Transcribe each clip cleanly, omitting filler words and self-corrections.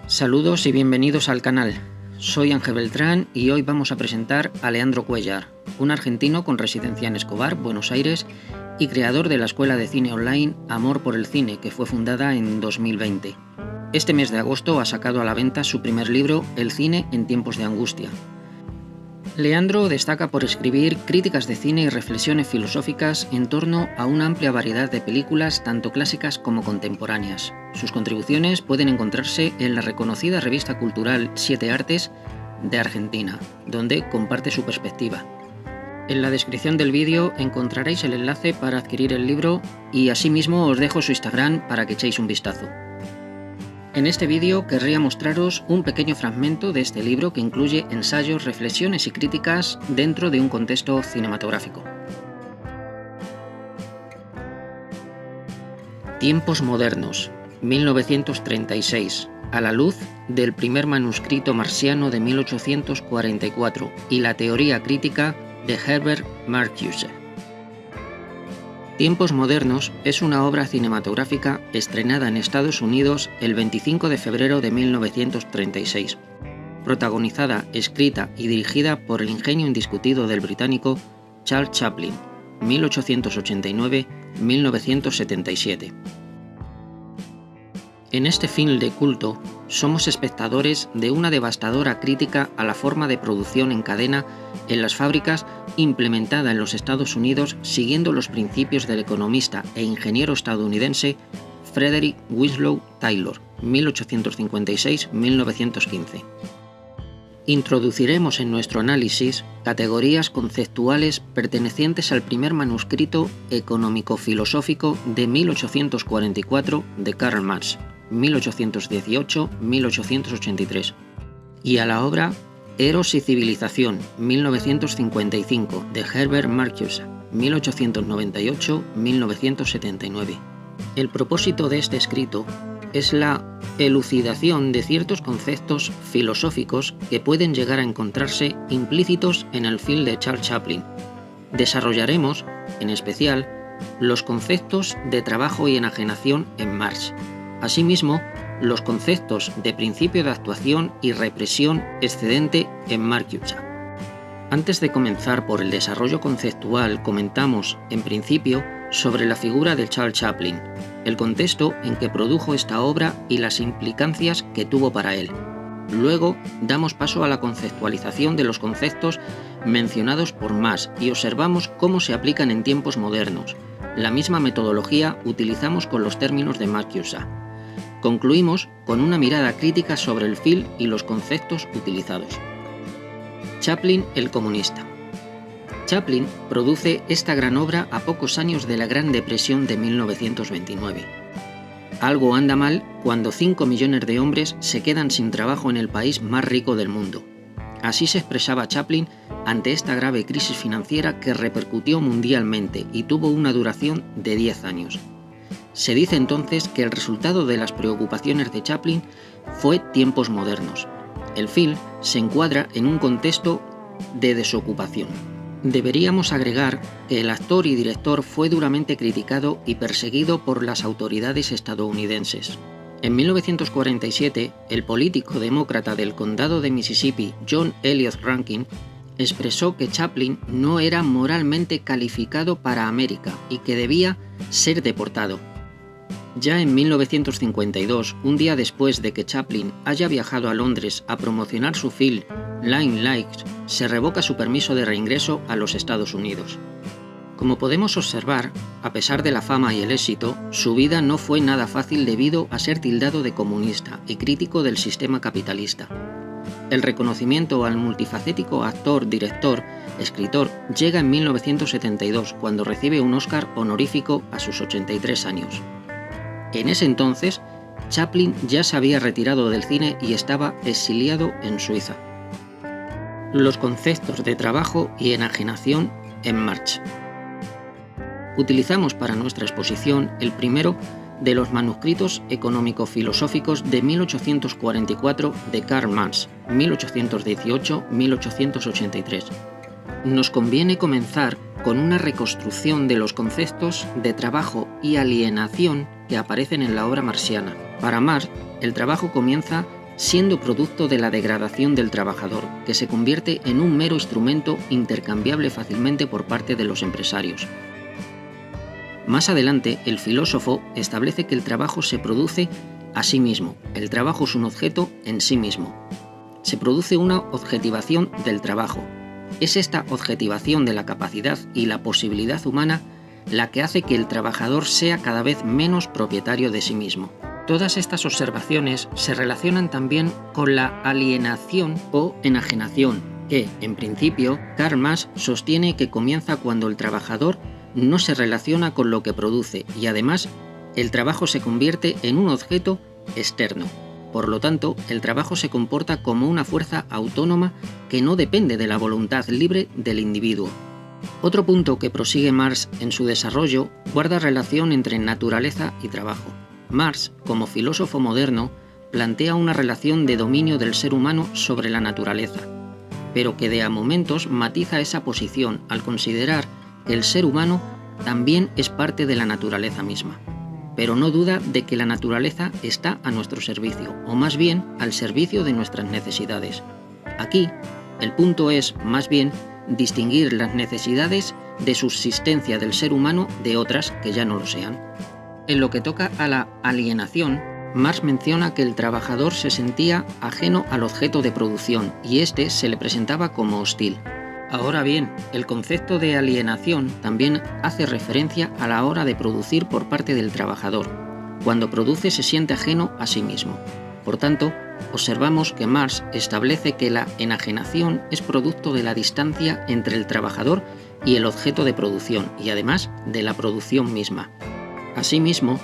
Saludos y bienvenidos al canal. Soy Ángel Beltrán y hoy vamos a presentar a Leandro Cuéllar, un argentino con residencia en Escobar, Buenos Aires, y creador de la escuela de cine online Amor por el Cine, que fue fundada en 2020. Este mes de agosto ha sacado a la venta su primer libro, El cine en tiempos de angustia. Leandro destaca por escribir críticas de cine y reflexiones filosóficas en torno a una amplia variedad de películas, tanto clásicas como contemporáneas. Sus contribuciones pueden encontrarse en la reconocida revista cultural Siete Artes de Argentina, donde comparte su perspectiva. En la descripción del vídeo encontraréis el enlace para adquirir el libro y asimismo os dejo su Instagram para que echéis un vistazo. En este vídeo querría mostraros un pequeño fragmento de este libro que incluye ensayos, reflexiones y críticas dentro de un contexto cinematográfico. Tiempos modernos, 1936, a la luz del primer manuscrito marciano de 1844 y la teoría crítica de Herbert Marcuse. Tiempos modernos es una obra cinematográfica estrenada en Estados Unidos el 25 de febrero de 1936, protagonizada, escrita y dirigida por el ingenio indiscutido del británico Charles Chaplin, 1889-1977. En este film de culto, somos espectadores de una devastadora crítica a la forma de producción en cadena en las fábricas implementada en los Estados Unidos siguiendo los principios del economista e ingeniero estadounidense Frederick Winslow Taylor, 1856-1915. Introduciremos en nuestro análisis categorías conceptuales pertenecientes al primer manuscrito económico-filosófico de 1844 de Karl Marx, 1818-1883, y a la obra Eros y civilización, 1955, de Herbert Marcuse, 1898-1979. El propósito de este escrito es la elucidación de ciertos conceptos filosóficos que pueden llegar a encontrarse implícitos en el film de Charles Chaplin. Desarrollaremos, en especial, los conceptos de trabajo y enajenación en Marx. Asimismo, los conceptos de principio de actuación y represión excedente en Marcuse. Antes de comenzar por el desarrollo conceptual, comentamos, en principio, sobre la figura de Charles Chaplin, el contexto en que produjo esta obra y las implicancias que tuvo para él. Luego, damos paso a la conceptualización de los conceptos mencionados por Marx y observamos cómo se aplican en tiempos modernos. La misma metodología utilizamos con los términos de Marcuse. Concluimos con una mirada crítica sobre el film y los conceptos utilizados. Chaplin el comunista. Chaplin produce esta gran obra a pocos años de la Gran Depresión de 1929. Algo anda mal cuando 5 millones de hombres se quedan sin trabajo en el país más rico del mundo. Así se expresaba Chaplin ante esta grave crisis financiera que repercutió mundialmente y tuvo una duración de 10 años. Se dice entonces que el resultado de las preocupaciones de Chaplin fue tiempos modernos. El film se encuadra en un contexto de desocupación. Deberíamos agregar que el actor y director fue duramente criticado y perseguido por las autoridades estadounidenses. En 1947, el político demócrata del condado de Mississippi, John Eliot Rankin, expresó que Chaplin no era moralmente calificado para América y que debía ser deportado. Ya en 1952, un día después de que Chaplin haya viajado a Londres a promocionar su film Line Lights, se revoca su permiso de reingreso a los Estados Unidos. Como podemos observar, a pesar de la fama y el éxito, su vida no fue nada fácil debido a ser tildado de comunista y crítico del sistema capitalista. El reconocimiento al multifacético actor, director, escritor llega en 1972, cuando recibe un Oscar honorífico a sus 83 años. En ese entonces, Chaplin ya se había retirado del cine y estaba exiliado en Suiza. Los conceptos de trabajo y enajenación en Marx. Utilizamos para nuestra exposición el primero de los manuscritos económico-filosóficos de 1844 de Karl Marx, 1818-1883. Nos conviene comenzar con una reconstrucción de los conceptos de trabajo y alienación que aparecen en la obra marxiana. Para Marx, el trabajo comienza siendo producto de la degradación del trabajador, que se convierte en un mero instrumento intercambiable fácilmente por parte de los empresarios. Más adelante, el filósofo establece que el trabajo se produce a sí mismo, el trabajo es un objeto en sí mismo. Se produce una objetivación del trabajo. Es esta objetivación de la capacidad y la posibilidad humana la que hace que el trabajador sea cada vez menos propietario de sí mismo. Todas estas observaciones se relacionan también con la alienación o enajenación, que, en principio, Karl Marx sostiene que comienza cuando el trabajador no se relaciona con lo que produce y además el trabajo se convierte en un objeto externo. Por lo tanto, el trabajo se comporta como una fuerza autónoma que no depende de la voluntad libre del individuo. Otro punto que prosigue Marx en su desarrollo guarda relación entre naturaleza y trabajo. Marx, como filósofo moderno, plantea una relación de dominio del ser humano sobre la naturaleza, pero que de a momentos matiza esa posición al considerar que el ser humano también es parte de la naturaleza misma, pero no duda de que la naturaleza está a nuestro servicio, o más bien al servicio de nuestras necesidades. Aquí, el punto es, más bien, distinguir las necesidades de subsistencia del ser humano de otras que ya no lo sean. En lo que toca a la alienación, Marx menciona que el trabajador se sentía ajeno al objeto de producción y éste se le presentaba como hostil. Ahora bien, el concepto de alienación también hace referencia a la hora de producir por parte del trabajador. Cuando produce se siente ajeno a sí mismo. Por tanto, observamos que Marx establece que la enajenación es producto de la distancia entre el trabajador y el objeto de producción y además de la producción misma. Asimismo,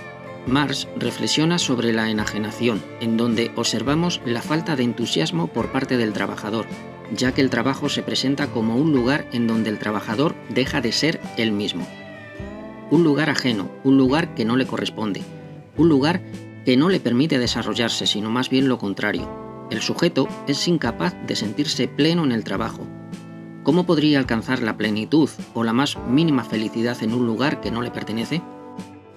Marx reflexiona sobre la enajenación, en donde observamos la falta de entusiasmo por parte del trabajador, ya que el trabajo se presenta como un lugar en donde el trabajador deja de ser él mismo. Un lugar ajeno, un lugar que no le corresponde, un lugar que no le permite desarrollarse, sino más bien lo contrario. El sujeto es incapaz de sentirse pleno en el trabajo. ¿Cómo podría alcanzar la plenitud o la más mínima felicidad en un lugar que no le pertenece?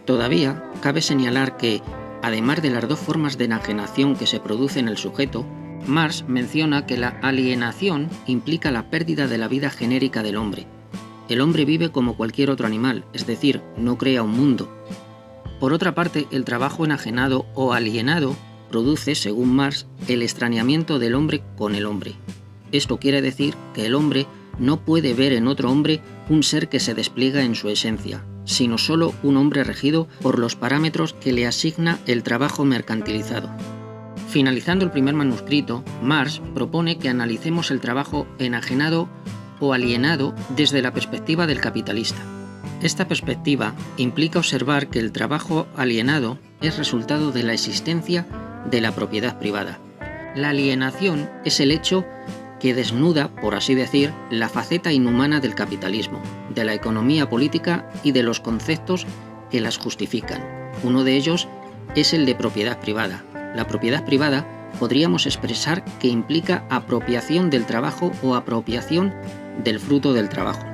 Todavía cabe señalar que, además de las dos formas de enajenación que se produce en el sujeto, Marx menciona que la alienación implica la pérdida de la vida genérica del hombre. El hombre vive como cualquier otro animal, es decir, no crea un mundo. Por otra parte, el trabajo enajenado o alienado produce, según Marx, el extrañamiento del hombre con el hombre. Esto quiere decir que el hombre no puede ver en otro hombre un ser que se despliega en su esencia, sino solo un hombre regido por los parámetros que le asigna el trabajo mercantilizado. Finalizando el primer manuscrito, Marx propone que analicemos el trabajo enajenado o alienado desde la perspectiva del capitalista. Esta perspectiva implica observar que el trabajo alienado es resultado de la existencia de la propiedad privada. La alienación es el hecho que desnuda, por así decir, la faceta inhumana del capitalismo, de la economía política y de los conceptos que las justifican. Uno de ellos es el de propiedad privada. La propiedad privada podríamos expresar que implica apropiación del trabajo o apropiación del fruto del trabajo.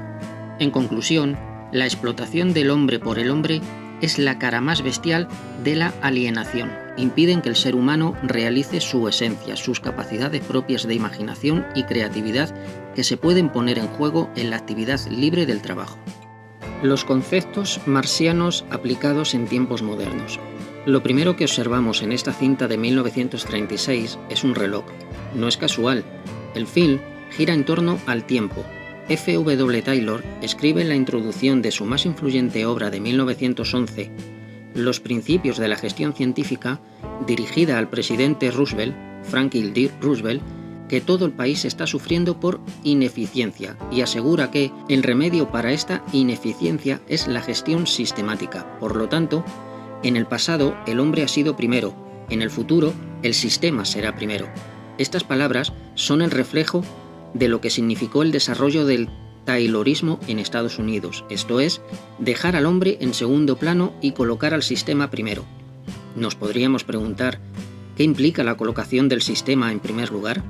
En conclusión, la explotación del hombre por el hombre es la cara más bestial de la alienación. Impiden que el ser humano realice su esencia, sus capacidades propias de imaginación y creatividad que se pueden poner en juego en la actividad libre del trabajo. Los conceptos marxianos aplicados en tiempos modernos. Lo primero que observamos en esta cinta de 1936 es un reloj. No es casual. El film gira en torno al tiempo. F.W. Taylor escribe en la introducción de su más influyente obra de 1911, Los principios de la gestión científica, dirigida al presidente Roosevelt, Franklin D. Roosevelt, que todo el país está sufriendo por ineficiencia y asegura que el remedio para esta ineficiencia es la gestión sistemática. Por lo tanto, en el pasado el hombre ha sido primero, en el futuro el sistema será primero. Estas palabras son el reflejo de lo que significó el desarrollo del Taylorismo en Estados Unidos, esto es, dejar al hombre en segundo plano y colocar al sistema primero. Nos podríamos preguntar, ¿qué implica la colocación del sistema en primer lugar?